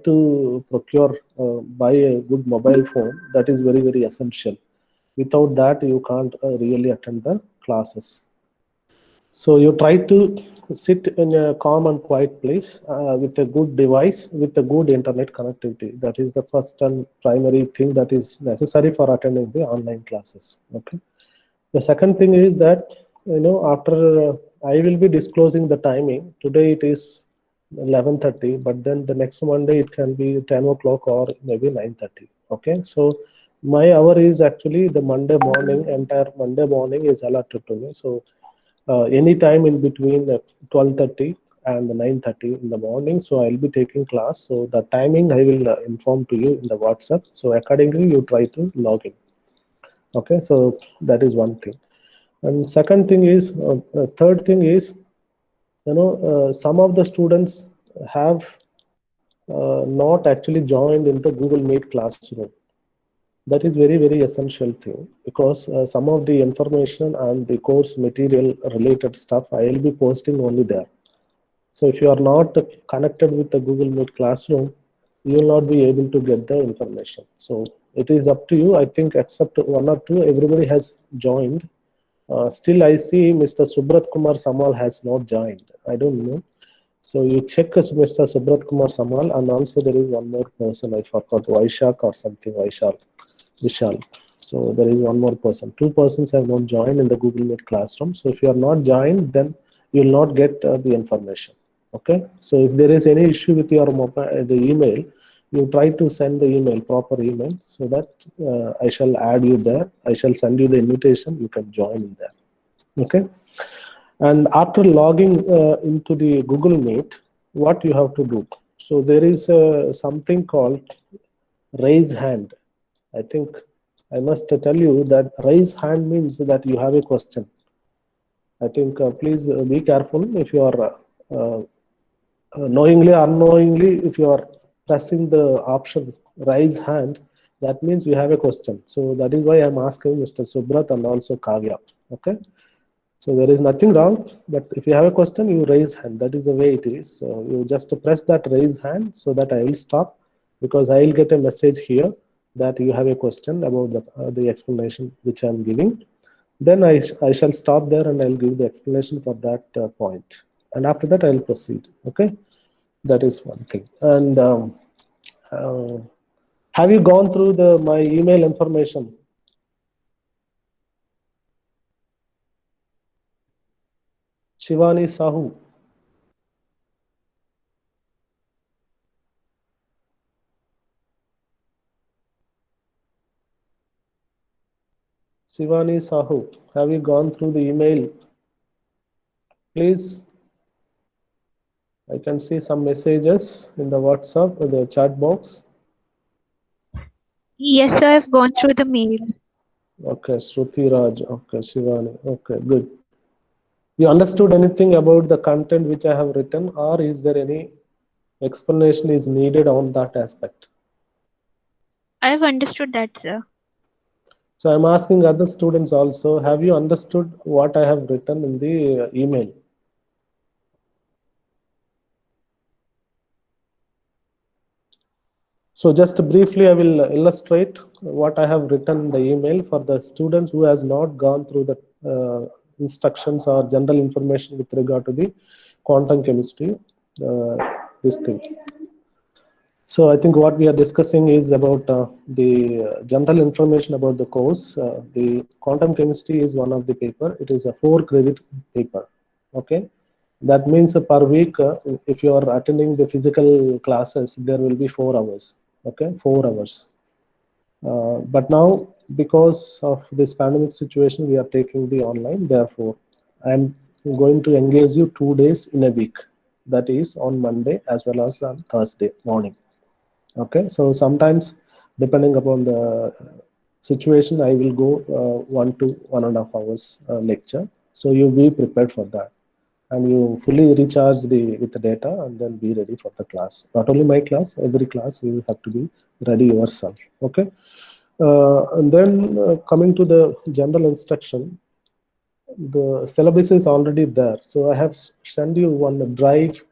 to procure, buy a good mobile phone. That is very, very essential. Without that, you can't really attend the classes. So you try to sit in a calm and quiet place with a good device, with a good internet connectivity. That is the first and primary thing that is necessary for attending the online classes. Okay. The second thing is that, after I will be disclosing the timing. Today it is 11:30, but then the next Monday it can be 10 o'clock or maybe 9:30. Okay. So my hour is actually the Monday morning. Entire Monday morning is allotted to me. So any time in between 12:30 and 9:30 in the morning, so I'll be taking class. So the timing I will inform to you in the WhatsApp. So accordingly you try to log in. Okay, so that is one thing. And second thing is, third thing is, some of the students have not actually joined in the Google Meet classroom. That is very, very essential thing, because some of the information and the course material related stuff I will be posting only there. So if you are not connected with the Google Meet classroom, you will not be able to get the information. So it is up to you. I think except one or two, everybody has joined. Still, I see Mr. Subrat Kumar Samal has not joined. I don't know. So you check Mr. Subrat Kumar Samal, and also there is one more person. I forgot, Vaishak or something, Vishal. So there is one more person. Two persons have not joined in the Google Meet classroom. So if you are not joined, then you will not get the information. Okay. So if there is any issue with your mobile, the email, you try to send the email, proper email, so that I shall add you there. I shall send you the invitation. You can join in there. Okay. And after logging into the Google Meet, what you have to do? So there is something called raise hand. I think I must tell you that raise hand means that you have a question. I think please be careful if you are knowingly or unknowingly, if you are pressing the option raise hand, that means you have a question. So that is why I'm asking Mr. Subrat and also Kavya. Okay. So there is nothing wrong, but if you have a question, you raise hand. That is the way it is. So you just press that raise hand so that I will stop, because I will get a message here that you have a question about the explanation which I am giving. Then I shall stop there and I will give the explanation for that point. And after that, I will proceed. Okay, that is one thing. And uh, have you gone through my email information? Shivani Sahu. Shivani Sahu, have you gone through the email? Please. I can see some messages in the WhatsApp or the chat box. Yes, sir, I've gone through the mail. Okay, Shruti Raj. Okay, Shivani. Okay, good. You understood anything about the content which I have written, or is there any explanation is needed on that aspect? I've understood that, sir. So I'm asking other students also, have you understood what I have written in the email? So just briefly, I will illustrate what I have written in the email for the students who has not gone through the instructions or general information with regard to the quantum chemistry, this thing. So I think what we are discussing is about the general information about the course. The quantum chemistry is one of the paper. It is a 4-credit paper. Okay. That means per week, if you are attending the physical classes, there will be 4 hours. Okay, 4 hours. But now, because of this pandemic situation, we are taking the online. Therefore, I'm going to engage you 2 days in a week. That is on Monday as well as on Thursday morning. Okay, so sometimes depending upon the situation, I will go 1 to 1.5 hours lecture. So you be prepared for that, and you fully recharge with the data, and then be ready for the class. Not only my class, every class you will have to be ready yourself. Okay. And then coming to the general instruction, the syllabus is already there. So I have sent you one drive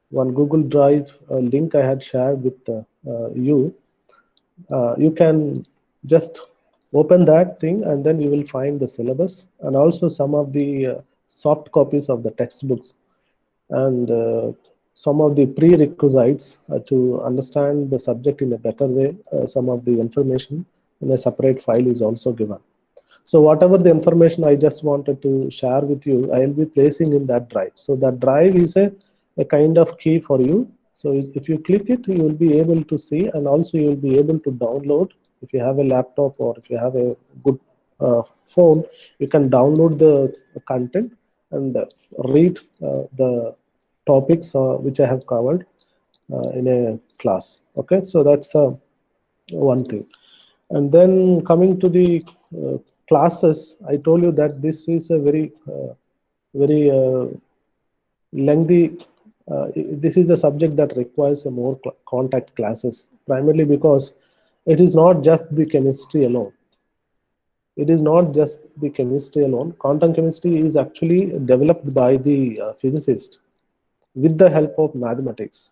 one Google Drive link I had shared with you. You can just open that thing, and then you will find the syllabus and also some of the soft copies of the textbooks and some of the prerequisites to understand the subject in a better way. Some of the information in a separate file is also given. So whatever the information I just wanted to share with you, I will be placing in that drive. So that drive is a kind of key for you. So if you click it, you will be able to see, and also you will be able to download. If you have a laptop or if you have a good phone, you can download the content and read the topics which I have covered in a class. Okay, so that's one thing. And then coming to the classes, I told you that this is a very lengthy. This is a subject that requires a more contact classes, primarily because it is not just the chemistry alone. It is not just the chemistry alone. Quantum chemistry is actually developed by the physicist with the help of mathematics,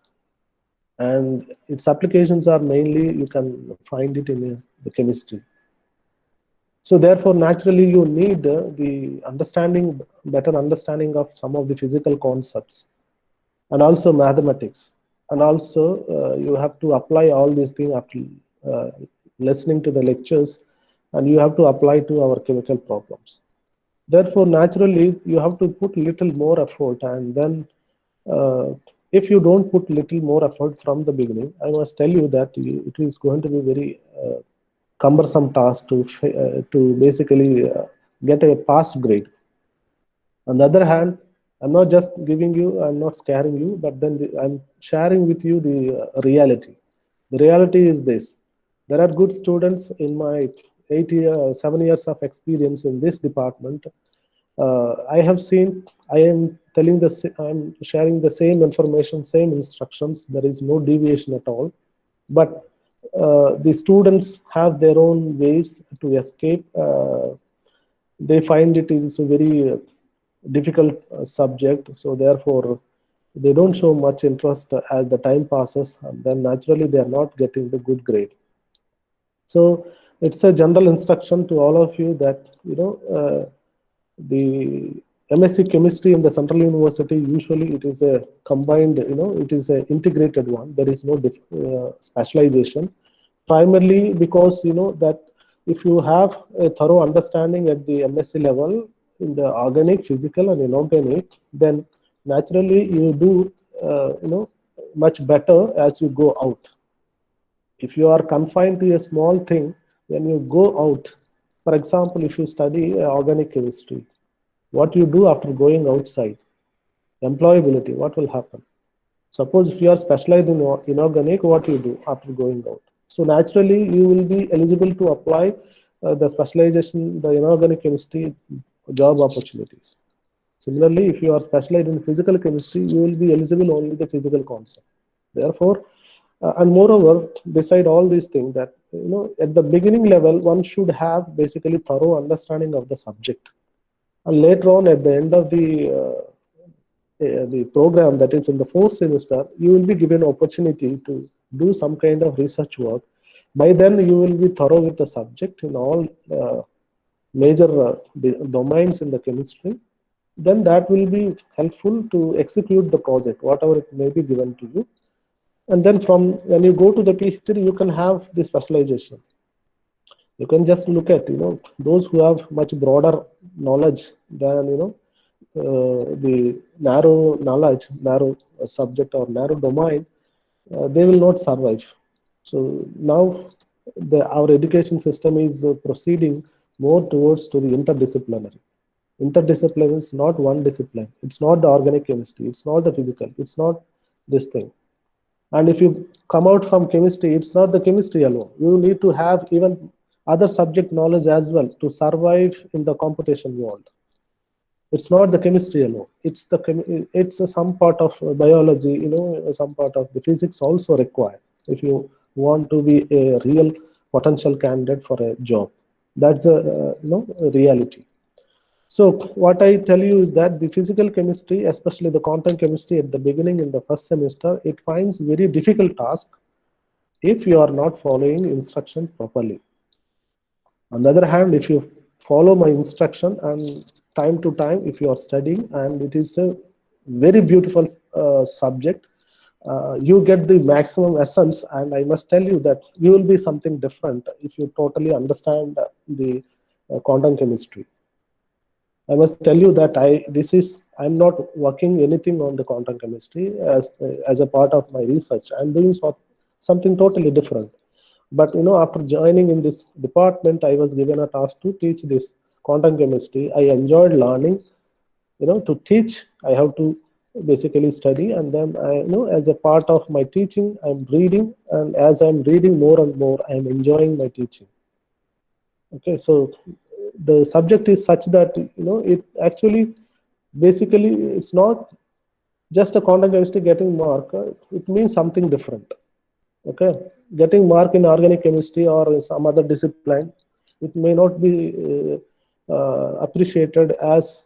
and its applications are mainly, you can find it in the chemistry. So therefore, naturally, you need the understanding, better understanding of some of the physical concepts, and also mathematics, and also you have to apply all these things after uh, listening to the lectures, and you have to apply to our chemical problems. Therefore, naturally, you have to put little more effort, and then if you don't put little more effort from the beginning, I must tell you that it is going to be very cumbersome task to basically get a pass grade. On the other hand, I'm not just giving you, I'm not scaring you, but then I'm sharing with you the reality. The reality is this: there are good students in my 7 years of experience in this department. I have seen, I am telling I'm sharing the same information, same instructions. There is no deviation at all. But the students have their own ways to escape. They find it is a very difficult subject, so therefore they don't show much interest as the time passes, and then naturally they are not getting the good grade. So it's a general instruction to all of you that the MSc chemistry in the Central University, usually it is a combined, it is an integrated one. There is no specialization, primarily because that if you have a thorough understanding at the MSc level in the organic, physical, and inorganic, then naturally you do much better as you go out. If you are confined to a small thing, when you go out, for example, if you study organic chemistry, what you do after going outside, employability, what will happen? Suppose if you are specialized in inorganic, what you do after going out? So naturally, you will be eligible to apply the specialization, the inorganic chemistry job opportunities. Similarly, if you are specialized in physical chemistry, you will be eligible only the physical concept. Therefore, and moreover, beside all these things, that at the beginning level, one should have basically thorough understanding of the subject, and later on at the end of the program, that is in the fourth semester, you will be given opportunity to do some kind of research work. By then, you will be thorough with the subject in all major domains in the chemistry. Then that will be helpful to execute the project, whatever it may be given to you. And then from when you go to the PhD, you can have the specialization. You can just look at those who have much broader knowledge than the narrow knowledge, narrow subject or narrow domain. They will not survive. So now our education system is proceeding more towards to the interdisciplinary. Interdisciplinary is not one discipline. It's not the organic chemistry. It's not the physical. It's not this thing. And if you come out from chemistry, it's not the chemistry alone. You need to have even other subject knowledge as well to survive in the competition world. It's not the chemistry alone. It's some part of biology, some part of the physics also required if you want to be a real potential candidate for a job. That's a reality. So what I tell you is that the physical chemistry, especially the quantum chemistry at the beginning in the first semester, it finds very difficult task if you are not following instruction properly. On the other hand, if you follow my instruction and time to time, if you are studying, and it is a very beautiful subject, you get the maximum essence. And I must tell you that you will be something different if you totally understand the quantum chemistry. I must tell you that I'm not working anything on the quantum chemistry as a part of my research. I'm doing something totally different. But after joining in this department, I was given a task to teach this quantum chemistry. I enjoyed learning. To teach, I have to basically study, and then as a part of my teaching, I'm reading, and as I'm reading more and more, I'm enjoying my teaching. Okay, so the subject is such that it actually basically it's not just a quantum chemistry getting mark. It means something different. Okay, getting mark in organic chemistry or some other discipline, it may not be appreciated as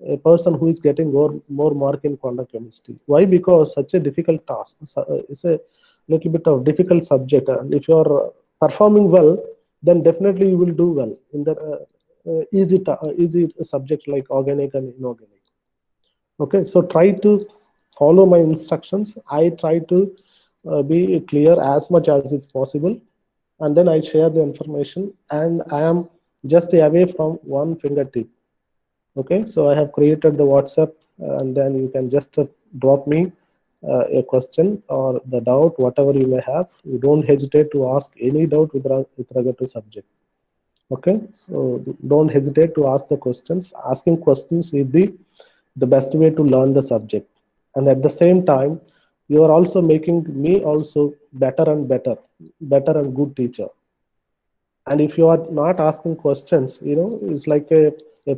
a person who is getting more mark in quantum chemistry. Why? Because such a difficult task. It's a little bit of difficult subject, and if you are performing well, then definitely you will do well in the easy subject like organic and inorganic. Okay, so try to follow my instructions. I try to be clear as much as is possible, and then I share the information, and I am just away from one fingertip. Okay, so I have created the WhatsApp, and then you can just drop me a question or the doubt, whatever you may have. You don't hesitate to ask any doubt with regard to subject. Okay, so don't hesitate to ask the questions. Asking questions is the best way to learn the subject, and at the same time, you are also making me also better and better and good teacher. And if you are not asking questions, it's like a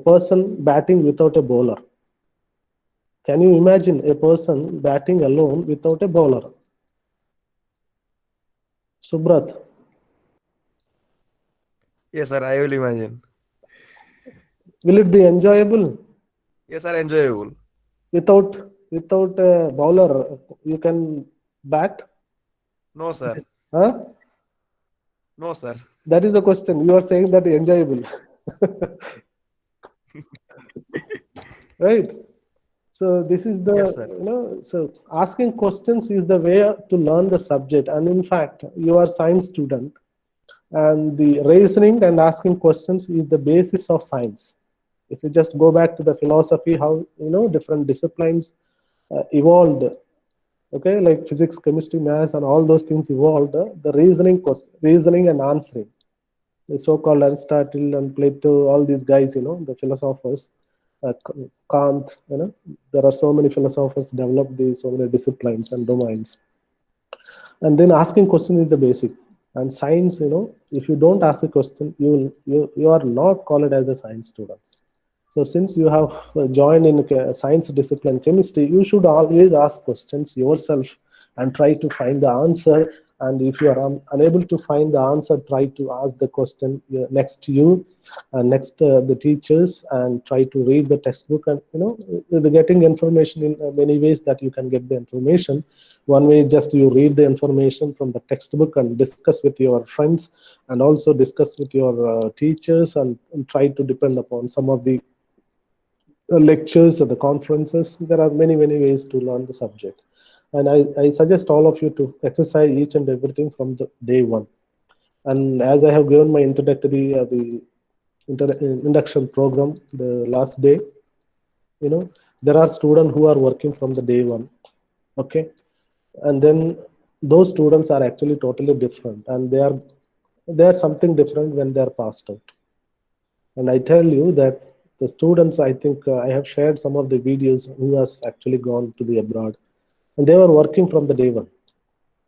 person batting without a bowler. Can you imagine a person batting alone without a bowler? Subrat, Yes, sir, I will imagine. will it be enjoyable? Yes, sir, enjoyable. Without a bowler, you can bat? No, sir. Huh? No, sir. That is the question. You are saying that enjoyable, right? So this is the, Yes, sir. so asking questions is the way to learn the subject. And in fact, you are science student, and the reasoning and asking questions is the basis of science. If you just go back to the philosophy, how different disciplines evolved. Okay, like physics, chemistry, maths, and all those things evolved. The reasoning and answering. The so-called Aristotle and Plato, all these guys, the philosophers, uh, Kant, there are so many philosophers developed these so many disciplines and domains. And then asking question is the basic. And science, if you don't ask a question, you are not called as a science student. So since you have joined in science discipline chemistry, you should always ask questions yourself and try to find the answer. And if you are unable to find the answer, try to ask the question next to you, next the teachers, and try to read the textbook. And the getting information in many ways that you can get the information. One way, just you read the information from the textbook and discuss with your friends, and also discuss with your teachers, and try to depend upon some of the lectures or the conferences. There are many ways to learn the subject, and I suggest all of you to exercise each and everything from the day one. And as I have given my introductory induction program the last day, there are students who are working from the day one. Okay, and then those students are actually totally different, and they are something different when they are passed out. And I tell you that the students, I think I have shared some of the videos who has actually gone to the abroad, and they were working from the day one.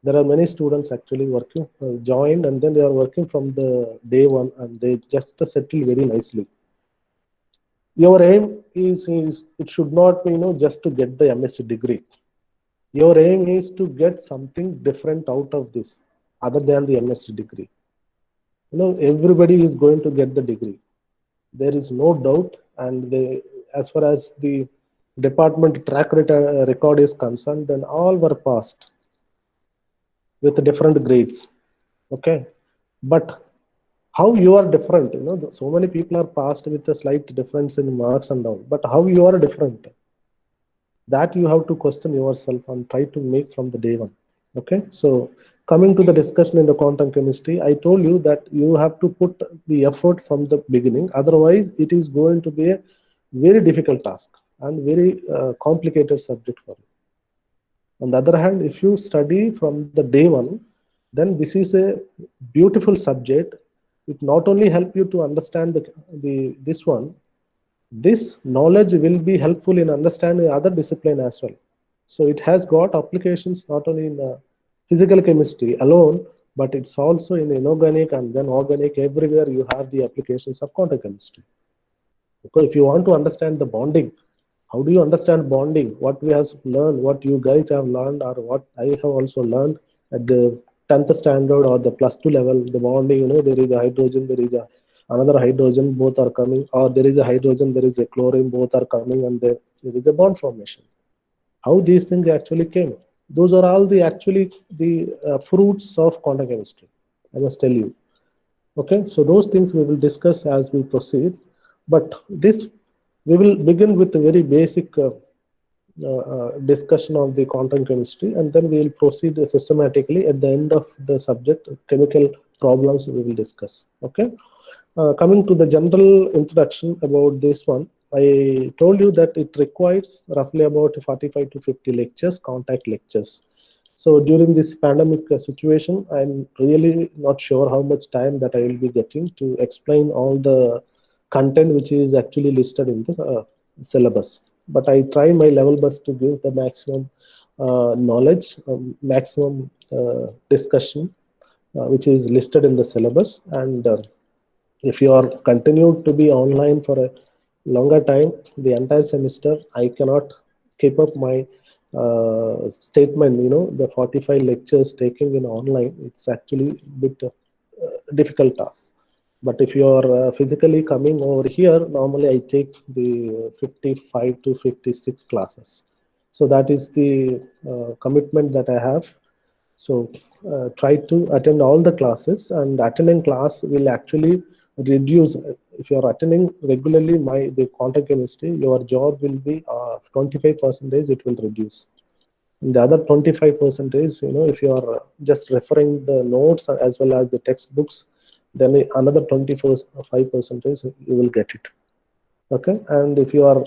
There are many students actually working, joined, and then they are working from the day one, and they just settle very nicely. Your aim is it should not be, just to get the MSc degree. Your aim is to get something different out of this, other than the MSc degree. Everybody is going to get the degree. There is no doubt, and as far as the department track record is concerned, then all were passed with different grades. Okay, but how you are different, so many people are passed with a slight difference in marks and all, but how you are different, that you have to question yourself and try to make from the day one. Okay, so coming to the discussion in the quantum chemistry, I told you that you have to put the effort from the beginning, otherwise it is going to be a very difficult task and very complicated subject for you. On the other hand, if you study from the day one, then this is a beautiful subject. It not only help you to understand this one, this knowledge will be helpful in understanding other discipline as well. So it has got applications not only in physical chemistry alone, but it's also in inorganic and then organic. Everywhere you have the applications of quantum chemistry. Because if you want to understand the bonding, how do you understand bonding? What we have learned, what you guys have learned, or what I have also learned at the 10th standard or the +2 level, the bonding, there is a hydrogen, there is another hydrogen, both are coming, or there is a hydrogen, there is a chlorine, both are coming, and there is a bond formation. How these things actually came? Those are all actually the fruits of quantum chemistry, I must tell you. Okay, so those things we will discuss as we proceed, but this we will begin with a very basic discussion of the quantum chemistry, and then we will proceed systematically. At the end of the subject, chemical problems we will discuss. Okay, coming to the general introduction about this one, I told you that it requires roughly about 45 to 50 lectures, contact lectures. So during this pandemic situation, I'm really not sure how much time that I will be getting to explain all the content which is actually listed in the syllabus. But I try my level best to give the maximum knowledge, maximum discussion, which is listed in the syllabus. And if you are continued to be online for a longer time, the entire semester, I cannot keep up my statement, the 45 lectures taken in online, it's actually a bit difficult task. But if you are physically coming over here, normally I take the 55 to 56 classes. So that is the commitment that I have. So try to attend all the classes, and attending class will actually reduce. If you are attending regularly the quantum chemistry, your job will be 25%, it will reduce. The other 25%, if you are just referring the notes as well as the textbooks, then another 25% you will get it. Okay, and if you are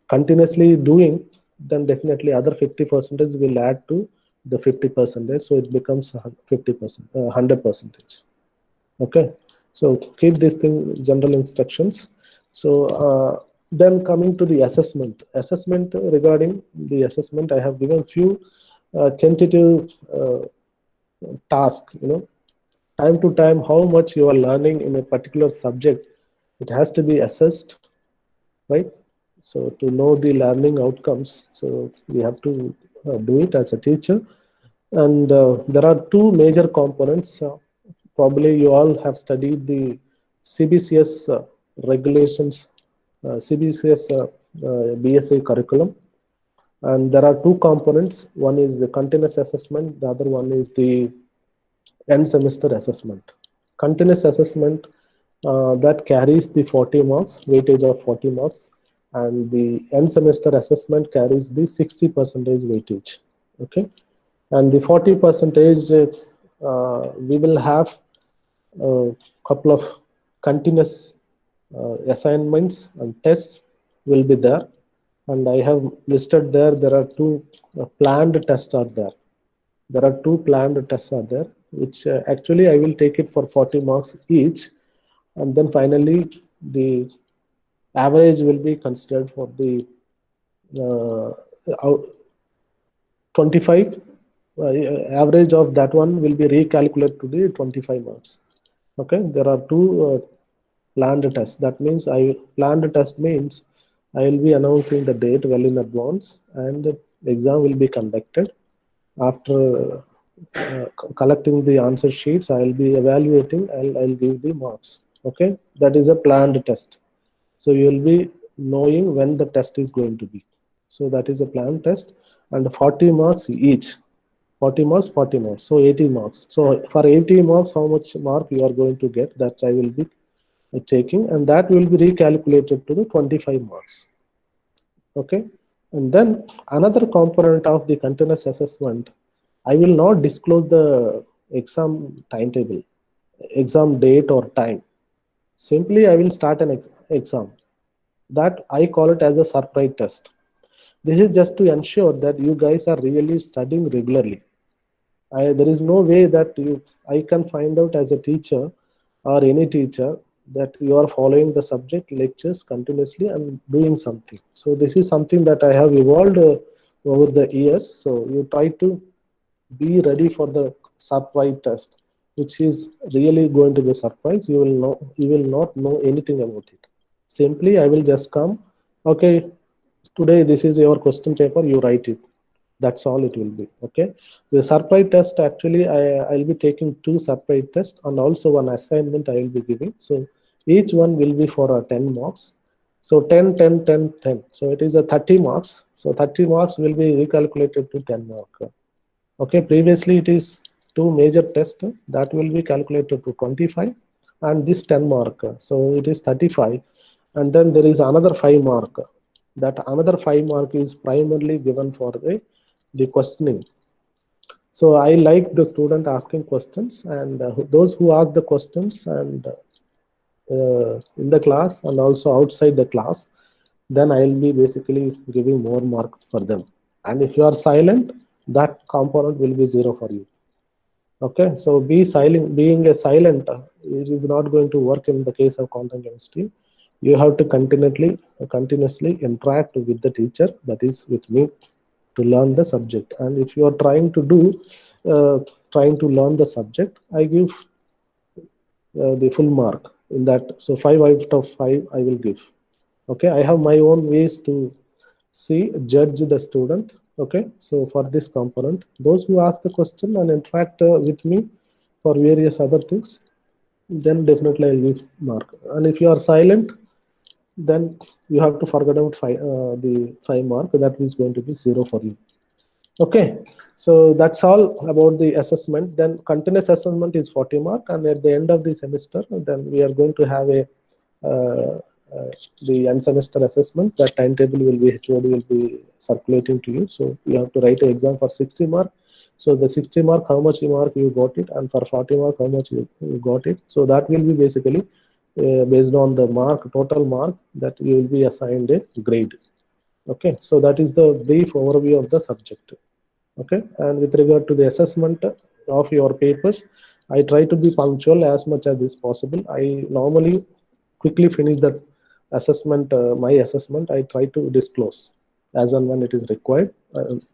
continuously doing, then definitely other 50% will add to the 50%, so it becomes 50%, 100%. Okay, so keep this thing general instructions. So then coming to the assessment regarding the assessment, I have given few tentative task, time to time how much you are learning in a particular subject, it has to be assessed, right? So to know the learning outcomes, so we have to do it as a teacher. And there are two major components. Probably you all have studied the CBCS regulations, CBCS BSc curriculum. And there are two components. One is the continuous assessment. The other one is the end semester assessment. Continuous assessment that carries the 40 marks, weightage of 40 marks. And the end semester assessment carries the 60% weightage. Okay. And the 40%, we will have a couple of continuous assignments and tests will be there. And I have listed there are two planned tests are there. There are two planned tests are there, which actually I will take it for 40 marks each. And then finally, the average will be considered for the 25. Average of that one will be recalculated to the 25 marks. Okay, there are two planned tests. That means planned test means I will be announcing the date well in advance, and the exam will be conducted. After collecting the answer sheets, I will be evaluating. I'll give the marks. Okay, that is a planned test. So you will be knowing when the test is going to be. So that is a planned test, and 40 marks each. 40 marks, 40 marks, so 80 marks. So for 80 marks, how much mark you are going to get, that I will be taking, and that will be recalculated to the 25 marks. Okay, and then another component of the continuous assessment, I will not disclose the exam timetable, exam date or time. Simply I will start an exam, that I call it as a surprise test. This is just to ensure that you guys are really studying regularly. There is no way that I can find out as a teacher or any teacher that you are following the subject lectures continuously and doing something. So this is something that I have evolved over the years. So you try to be ready for the surprise test, which is really going to be a surprise. You will not know anything about it. Simply, I will just come. Okay, today this is your question paper. You write it. That's all it will be. Okay, the surprise test, actually I'll be taking 2 surprise tests and also one assignment I will be giving. So each one will be for 10 marks. So 10, 10, 10, 10. So it is a 30 marks. So 30 marks will be recalculated to 10 mark. Okay, previously it is 2 major tests that will be calculated to 25, and this 10 mark. So it is 35, and then there is another 5 mark. That another 5 mark is primarily given for the questioning. So I like the student asking questions, and those who ask the questions and in the class and also outside the class, then I will be basically giving more mark for them. And if you are silent, that component will be 0 for you. Okay, so be silent. Being a silent, it is not going to work in the case of quantum chemistry. You have to continuously interact with the teacher, that is with me, to learn the subject. And if you are trying to learn the subject, I give the full mark in that. So 5 out of 5 I will give. Okay, I have my own ways to judge the student. Okay, so for this component, those who ask the question and interact with me for various other things, then definitely I'll give mark. And if you are silent, then you have to forget about the 5 mark. That is going to be 0 for you. Okay, so that's all about the assessment. Then continuous assessment is 40 mark, and at the end of the semester, then we are going to have uh, the end semester assessment. That timetable will be, HOD will be circulating to you. So you have to write an exam for 60 mark. So the 60 mark, how much mark you got it, and for 40 mark, how much you got it. So that will be basically based on the total mark, that you will be assigned a grade. Okay, so that is the brief overview of the subject. Okay, and with regard to the assessment of your papers, I try to be punctual as much as is possible. I normally quickly finish that assessment. My assessment, I try to disclose as and when it is required.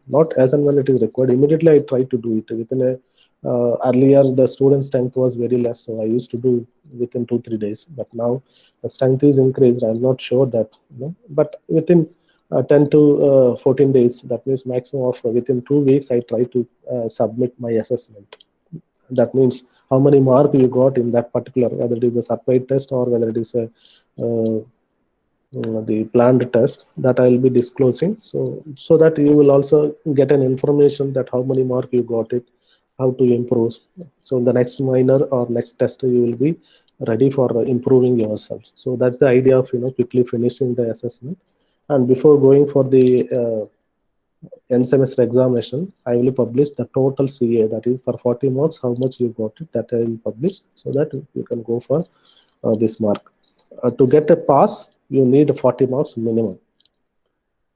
Not as and when it is required immediately, I try to do it within a earlier the student strength was very less, so I used to do within 2-3 days, but now the strength is increased. I'm not sure that, but within 10 to 14 days, that means maximum of within 2 weeks, I try to submit my assessment. That means how many mark you got in that particular, whether it is a surprise test or whether it is a the planned test, that I will be disclosing. So that you will also get an information that how many mark you got it, how to improve. So in the next minor or next test, you will be ready for improving yourselves. So that's the idea of quickly finishing the assessment. And before going for the end semester examination, I will publish the total CA, that is for 40 marks, how much you got it, that I will publish, so that you can go for this mark. To get a pass, you need 40 marks minimum.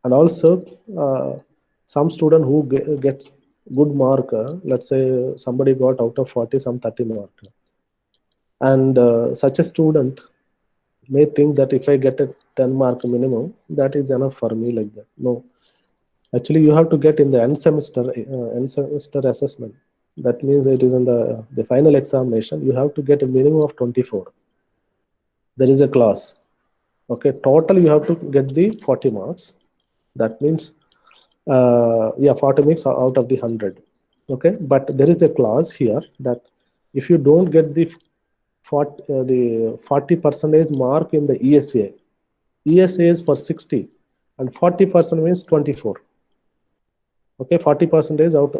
And also, some student who gets good mark, let's say somebody got out of 40 some 30 mark, and such a student may think that if I get a 10 mark minimum, that is enough for me, like that. No, actually you have to get in the end semester assessment. That means it is in the final examination, you have to get a minimum of 24. There is a clause. Okay, total you have to get the 40 marks. That means 40 marks out of the 100. Okay, but there is a clause here that if you don't get the 40 percentage mark in the ESA, ESA is for 60, and 40% means 24. Okay, 40% out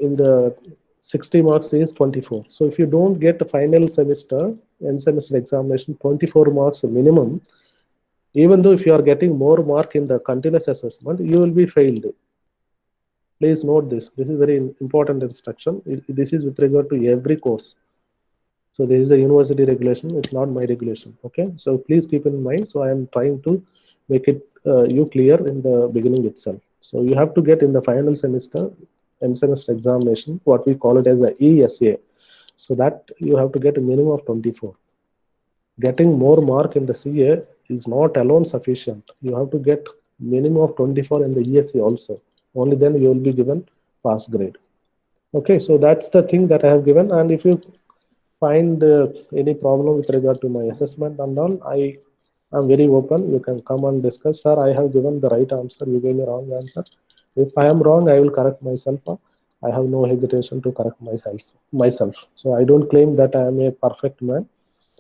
in the 60 marks is 24. So if you don't get the final semester, end semester examination, 24 marks minimum, even though if you are getting more mark in the continuous assessment, you will be failed. Please note this. This is very important instruction. This is with regard to every course. So this is a university regulation. It's not my regulation. Okay. So please keep in mind. So I am trying to make it you clear in the beginning itself. So you have to get in the final semester, end semester examination, what we call it as a ESA. So that you have to get a minimum of 24. Getting more mark in the CA is not alone sufficient. You have to get minimum of 24 in the ESA also. Only then you will be given pass grade. Okay, so that's the thing that I have given. And if you find any problem with regard to my assessment and all, I am very open. You can come and discuss. Sir, I have given the right answer. You gave me wrong answer. If I am wrong, I will correct myself. I have no hesitation to correct myself. So I don't claim that I am a perfect man.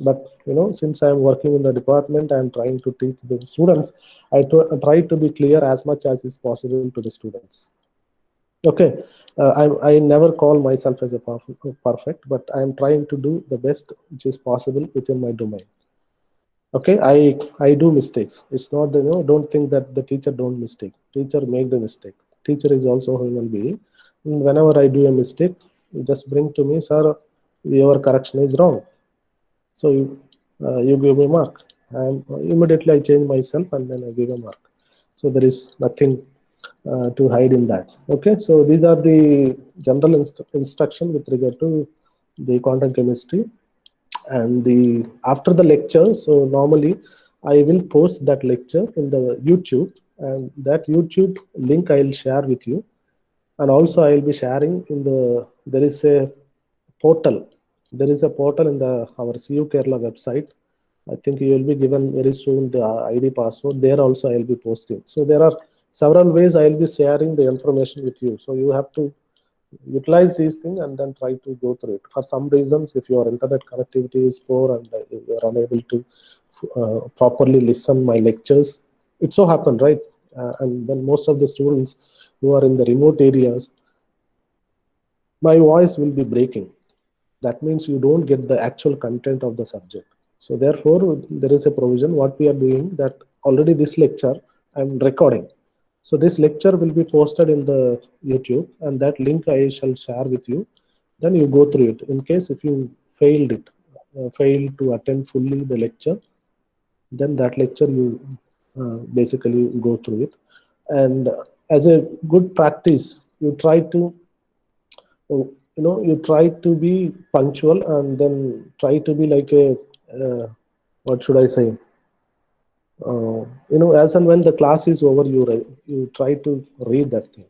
But since I am working in the department, I am trying to teach the students. I try to be clear as much as is possible to the students. Okay, I never call myself as a perfect, but I am trying to do the best which is possible within my domain. Okay, I do mistakes. It's not that don't think that the teacher don't mistake. Teacher make the mistake. Teacher is also a human being. And whenever I do a mistake, just bring to me, sir, your correction is wrong. So you give me mark. And immediately I change myself and then I give a mark. So there is nothing to hide in that. Okay, so these are the general instruction with regard to the quantum chemistry. And after the lecture, so normally I will post that lecture in the YouTube, and that YouTube link I will share with you. And also I will be sharing in there is a portal. There is a portal in our CU Kerala website. I think you will be given very soon the ID password. There also I will be posting. So there are several ways I will be sharing the information with you. So you have to utilize these things and then try to go through it. For some reasons, if your internet connectivity is poor and you are unable to properly listen my lectures, it so happened, right? And then most of the students who are in the remote areas, my voice will be breaking. That means you don't get the actual content of the subject. So therefore, there is a provision. What we are doing, that already this lecture I'm recording. So this lecture will be posted in the YouTube, and that link I shall share with you. Then you go through it. In case if you failed to attend fully the lecture, then that lecture you basically go through it. And as a good practice, you try to you try to be punctual, and then try to be like a what should I say? As and when the class is over, you try to read that thing.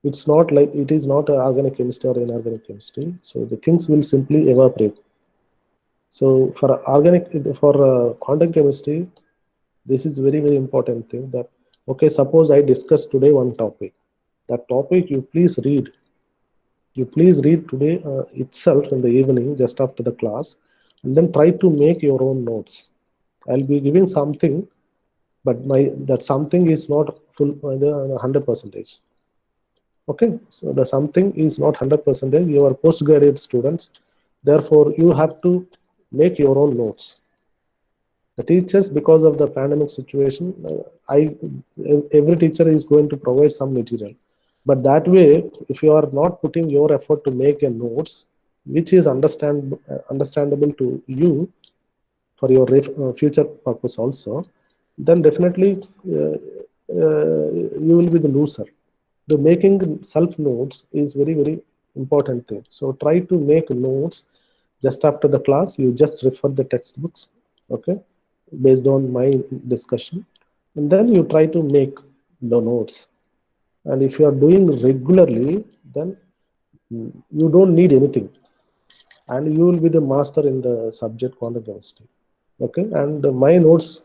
It's not like it is not organic chemistry or inorganic chemistry. So the things will simply evaporate. So for quantum chemistry, this is very, very important thing. That okay, suppose I discuss today one topic. That topic you please read. You please read today itself in the evening, just after the class, and then try to make your own notes. I'll be giving something, but that something is not full 100%. Okay, so the something is not 100%. You are postgraduate students, therefore you have to make your own notes. The teachers, because of the pandemic situation, every teacher is going to provide some material. But that way, if you are not putting your effort to make a notes, which is understandable to you for your future purpose also, then definitely you will be the loser. The making self notes is very, very important thing. So try to make notes just after the class. You just refer the textbooks, okay, based on my discussion, and then you try to make the notes. And if you are doing regularly, then you don't need anything, and you will be the master in the subject quantum chemistry. Okay, and my notes,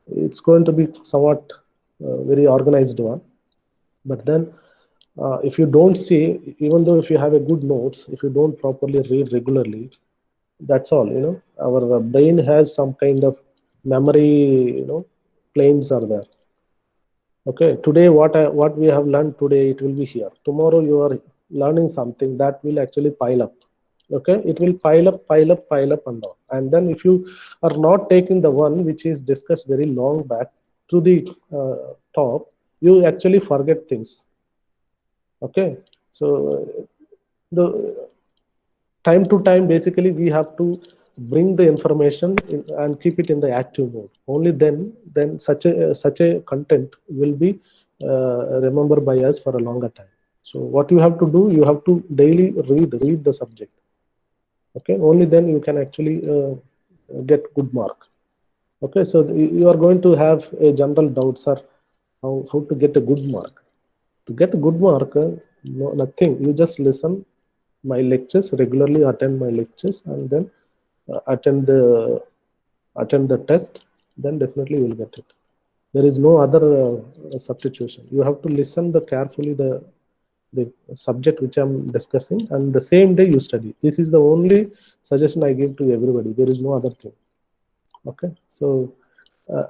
it's going to be somewhat very organized one. But then if you don't see, even though if you have a good notes, if you don't properly read regularly, that's all. Our brain has some kind of memory, planes are there. Okay, today what we have learned today, it will be here. Tomorrow you are learning something that will actually pile up. Okay, it will pile up, pile up, pile up, and down. And then if you are not taking the one which is discussed very long back to the top, you actually forget things. Okay, so the time to time, basically we have to bring the information in, and keep it in the active mode. Only then such a content will be remembered by us for a longer time. So what you have to do, you have to daily read the subject. Okay, only then you can actually get good mark. Okay, so you are going to have a general doubt, sir, how to get a good mark. To get a good mark, no, nothing, you just listen my lectures regularly, attend my lectures, and then attend the test, then definitely you will get it. There is no other substitution. You have to listen carefully the subject which I'm discussing, and the same day you study. This is the only suggestion I give to everybody. There is no other thing. Okay, so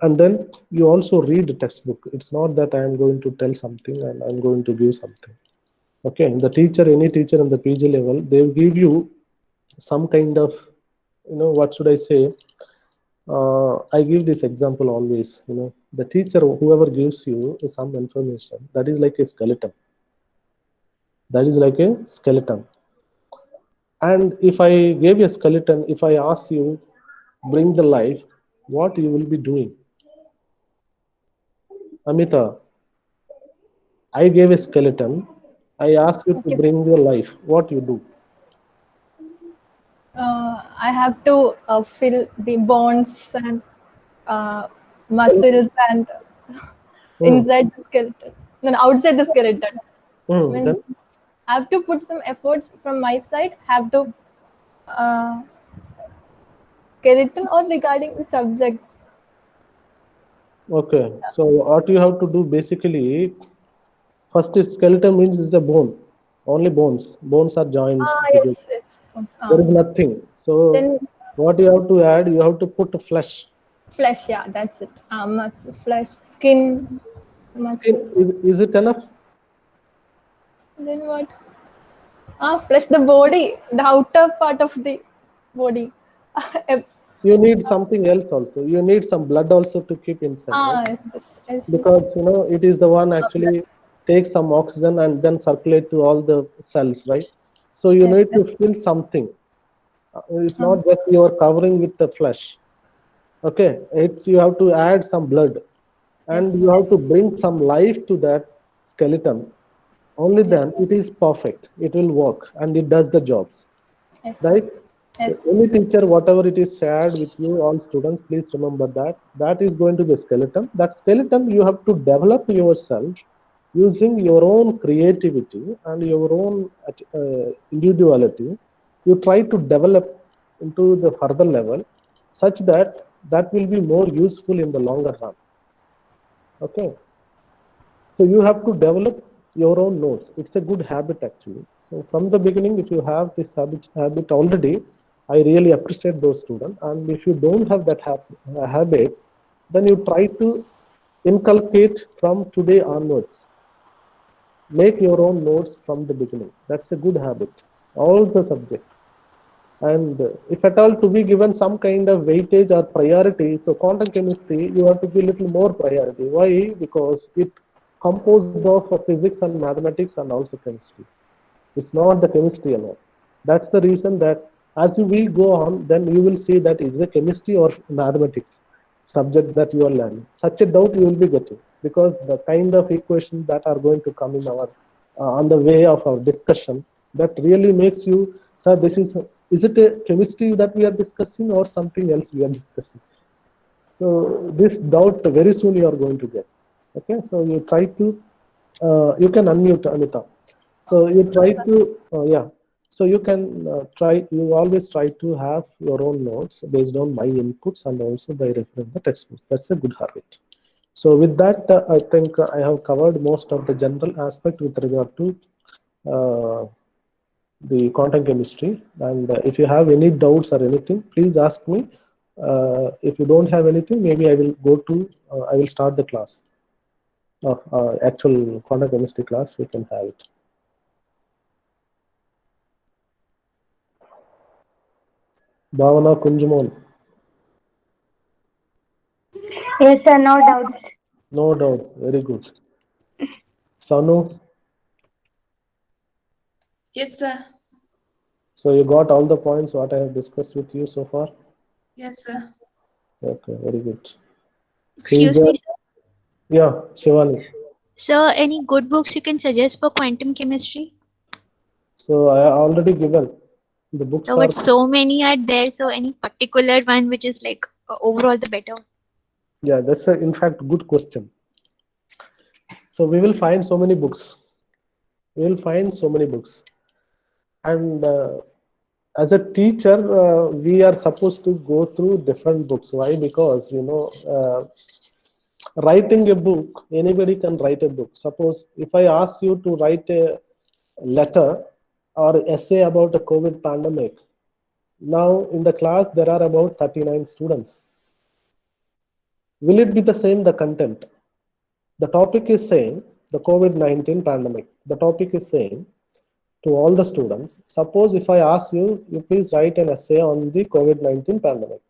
and then you also read the textbook. It's not that I am going to tell something and I'm going to give something. Okay, the teacher, any teacher in the PG level, they will give you some kind of, what should I say? I give this example always. The teacher, whoever gives you some information, that is like a skeleton. That is like a skeleton. And if I gave you a skeleton, if I ask you, bring the life, what you will be doing? Amita, I gave a skeleton. I asked you to bring your life. What you do? I have to fill the bones and muscles and inside the skeleton, no, outside the skeleton. Means I have to put some efforts from my side. Have to skeleton or regarding the subject. Okay, so what you have to do basically, first is skeleton means is the bone, only bones. Bones are joints. Yes. There is nothing. So then, what you have to add, you have to put flesh. Flesh, yeah, that's it. Muscle, flesh, skin, muscle. Is it enough? Then what? Flesh, the body, the outer part of the body. You need something else also. You need some blood also to keep inside. Right? Yes. Because it is the one actually takes some oxygen and then circulate to all the cells, right? So you need to fill something. It's not just you are covering with the flesh. Okay, you have to add some blood, and you have to bring some life to that skeleton. Only then it is perfect. It will work and it does the jobs. Right? Any teacher, whatever it is shared with you, all students, please remember that is going to be a skeleton. That skeleton you have to develop yourself using your own creativity and your own individuality. You try to develop into the further level such that will be more useful in the longer run. Okay, so you have to develop your own notes. It's a good habit actually. So from the beginning, if you have this habit already, I really appreciate those students. And if you don't have that habit, then you try to inculcate from today onwards. Make your own notes from the beginning. That's a good habit. All the subjects. And if at all to be given some kind of weightage or priority, so quantum chemistry, you have to be a little more priority. Why? Because it composed of physics and mathematics and also chemistry. It's not the chemistry alone. That's the reason that as we go on, then you will see that is a chemistry or mathematics subject that you are learning. Such a doubt you will be getting, because the kind of equations that are going to come in our on the way of our discussion, that really makes you, sir, is it a chemistry that we are discussing or something else we are discussing? So this doubt very soon you are going to get. Okay, so you try to, you can unmute Anita. So you try to, so you can you always try to have your own notes based on my inputs and also by referring the textbooks. That's a good habit. So with that, I think I have covered most of the general aspect with regard to the quantum chemistry. And if you have any doubts or anything, please ask me. If you don't have anything, maybe I will go to I will start the class of actual quantum chemistry class. We can have it. Bhavana Kunjumon. Yes, sir, no doubts. No doubt. Very good. Sanu. Yes, sir. So you got all the points what I have discussed with you so far? Yes, sir. Okay, very good. Excuse Srijan. me, sir. Yeah, Shivani. Sir, any good books you can suggest for quantum chemistry? So I already given. The books So, are, but so many are there. So, any particular one which is like overall the better? yeah, that's a, in fact, good question. So we will find so many books. We will find so many books. And as a teacher, we are supposed to go through different books. Why? Because, you know, writing a book, anybody can write a book. Suppose if I ask you to write a letter or essay about a COVID pandemic, now in the class there are about 39 students. Will it be the same, the content? The topic is same, the COVID-19 pandemic. The topic is same to all the students. Suppose if I ask you, you please write an essay on the COVID-19 pandemic.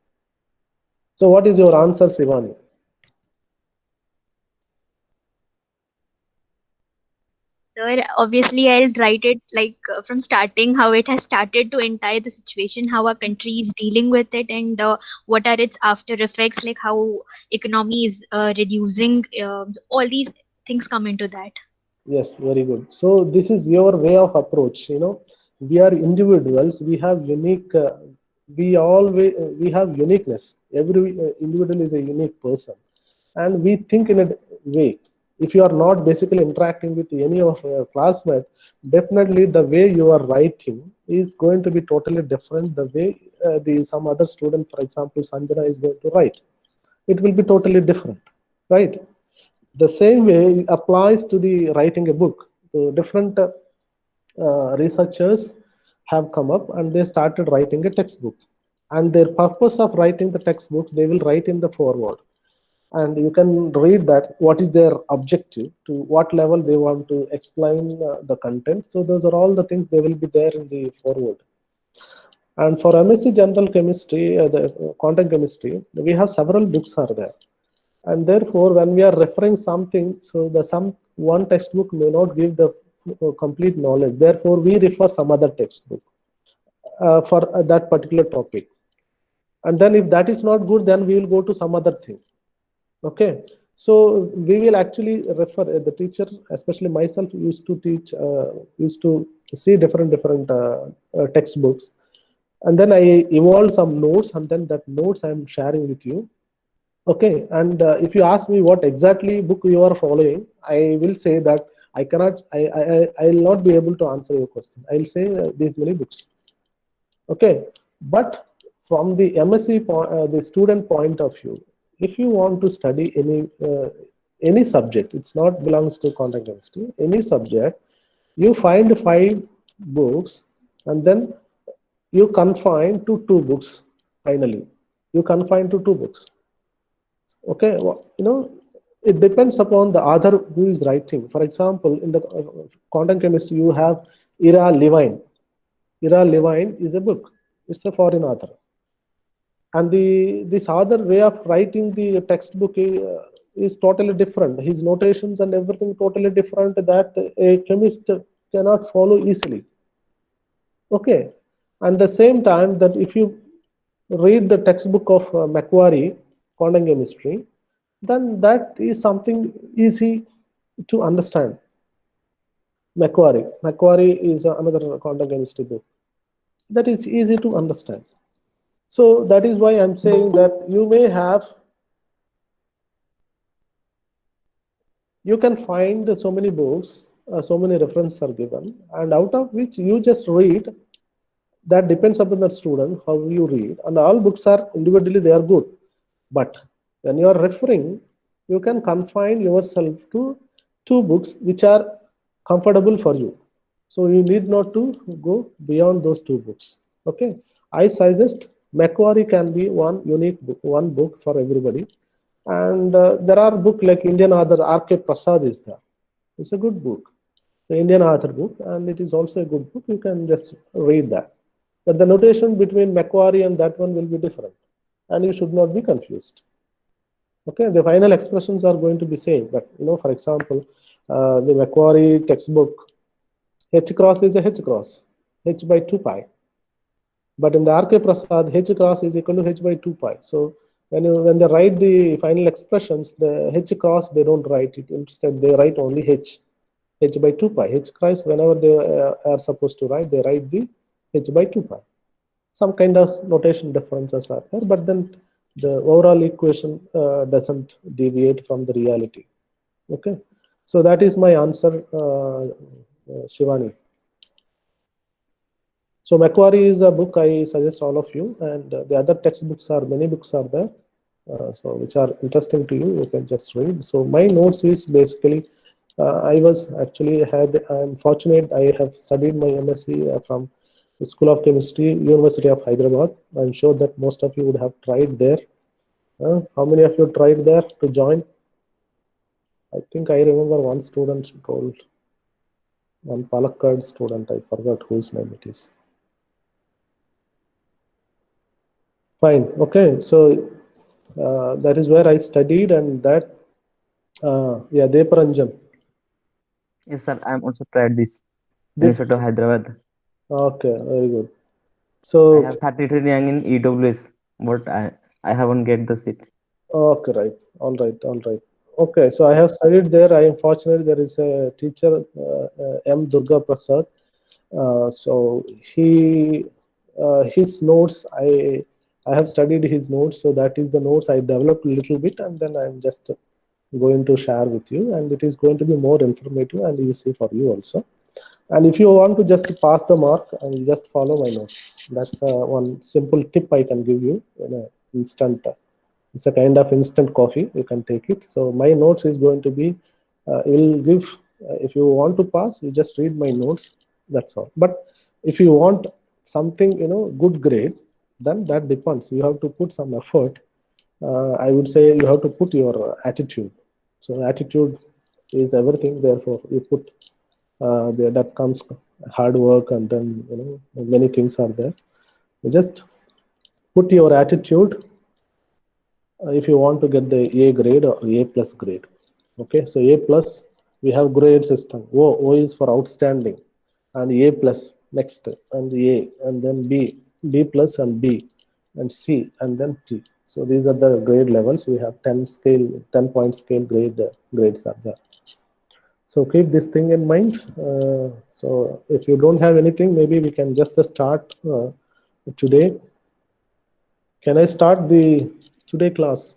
So what is your answer, Sivani? Sir, obviously I'll write it like from starting, how it has started to entire the situation, how our country is dealing with it, and what are its after effects, like how economy is reducing. All these things come into that. Yes, very good. So this is your way of approach. You know, we are individuals. We have unique. We have uniqueness. Every individual is a unique person, and we think in a way. If you are not basically interacting with any of your classmates, definitely the way you are writing is going to be totally different. The way the some other student, for example, Sanjana, is going to write, it will be totally different, right? The same way applies to the writing a book. So different researchers have come up and they started writing a textbook. And their purpose of writing the textbooks, they will write in the foreword. And you can read that what is their objective, to what level they want to explain the content. So those are all the things they will be there in the foreword. And for MSc General Chemistry, the quantum chemistry, we have several books are there. And therefore, when we are referring something, so the some one textbook may not give the complete knowledge. Therefore, we refer some other textbook for that particular topic. And then if that is not good, then we will go to some other thing. Okay. So we will actually refer, the teacher, especially myself, used to teach, used to see different textbooks. And then I evolved some notes, and then that notes I am sharing with you. Okay, and if you ask me what exactly book you are following, I will say that I cannot, I will not be able to answer your question. I will say these many books. Okay, but from the MSc, the student point of view, if you want to study any subject, it's not belongs to quantum chemistry, any subject, you find 5 books, and then you confine to 2 books. Finally, you confine to 2 books. Okay, well, you know, it depends upon the author who is writing. For example, in the quantum chemistry, you have Ira Levine. Ira Levine is a book. It's a foreign author. And this other way of writing the textbook is totally different. His notations and everything totally different that a chemist cannot follow easily. Okay, and the same time that if you read the textbook of Macquarie, quantum chemistry, then that is something easy to understand. Macquarie is another quantum chemistry book that is easy to understand. So that is why I'm saying that you can find so many books, so many references are given, and out of which you just read. That depends upon the student how you read, and all books are individually they are good, but when you are referring, you can confine yourself to 2 books which are comfortable for you. So you need not to go beyond those 2 books. Okay, I suggest Macquarie can be one unique book, one book for everybody. And there are book like Indian author R.K. Prasad is there. It's a good book, the Indian author book, and it is also a good book. You can just read that. But the notation between Macquarie and that one will be different, and you should not be confused. Okay, the final expressions are going to be same, but for example, the Macquarie textbook, H cross is a H cross, H by 2 pi. But in the R.K. Prasad, H cross is equal to H by 2 pi. So when they write the final expressions, the H cross, they don't write it. Instead, they write only H by 2 pi. H cross, whenever they are supposed to write, they write the H by 2 pi. Some kind of notation differences are there, but then the overall equation doesn't deviate from the reality. Okay, so that is my answer, Shivani. So Macquarie is a book I suggest all of you, and the other textbooks are, many books are there, so which are interesting to you. You can just read. So my notes is basically, I'm fortunate. I have studied my MSc from the School of Chemistry, University of Hyderabad. I'm sure that most of you would have tried there. How many of you tried there to join? I think I remember one student told, one Palakkad student, I forgot whose name it is. Fine, okay, so that is where I studied, and that, yeah, Deparanjan. Yes, sir. I'm also tried this. University of Hyderabad. Okay, very good. So I have 33 rank in EWS, but I haven't get the seat. Okay, right. All right. Okay, so I have studied there. I am fortunate there is a teacher, M. Durga Prasad. So his notes, I have studied his notes. So that is the notes I developed a little bit, and then I'm just going to share with you, and it is going to be more informative and easy for you also. And if you want to just pass the mark, and you just follow my notes. That's the one simple tip I can give you in an instant. It's a kind of instant coffee. You can take it. So my notes is going to be, will give, if you want to pass, you just read my notes. That's all. But if you want something, good grade, then that depends. You have to put some effort. I would say you have to put your attitude. So attitude is everything. Therefore, you put there, that comes hard work, and then many things are there. You just put your attitude if you want to get the A grade or A plus grade. Okay, so A plus, we have grade system. O is for outstanding, and A plus next, and A, and then B plus, and B, and C, and then P. So these are the grade levels. We have 10 point scale grades are there. So keep this thing in mind. So if you don't have anything, maybe we can just start today. Can I start the today class?